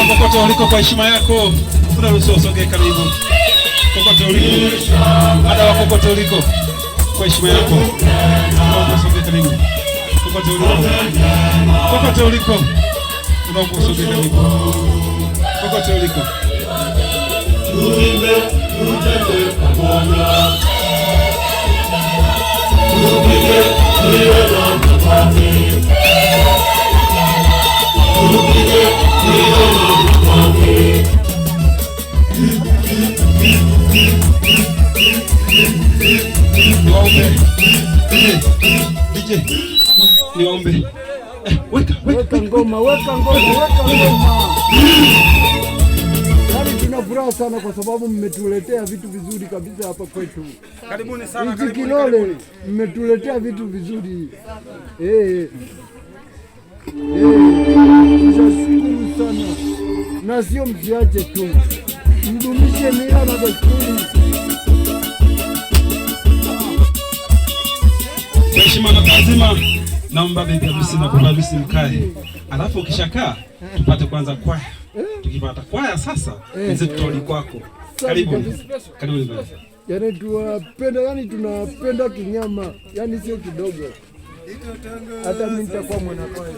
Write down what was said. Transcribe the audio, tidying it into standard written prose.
Kokote uliko kwa heshima yako, unaruhusiwa usogee karibu. Kokote uliko, hata wakokote uliko kwa heshima yako, unaruhusiwa usogee karibu. Kokote uliko, kokote uliko, unaruhusiwa usogee karibu. Kokote uliko. Tuimbe, tutende pamoja. Tuimbe, niombe. Weka ngoma. Tuna furaha sana kwa sababu mmetuletea vitu vizuri kabisa hapa kwetu. Karibuni sana. Hizi Kilole mmetuletea vitu vizuri. Tunashukuru sana. Na sio msiache tu. Mdumishe mila na desturi. Heshima na taazima, naomba bibi harusi na bwana harusi mkae. Alafu ukishakaa tupate kwanza kwaya. Tukipata kwaya sasa nze tutoli kwako. Karibu. Karibu. Yaani tunapenda kinyama. Yaani sio kidogo. Hata mimi nitakuwa mwana kwaya.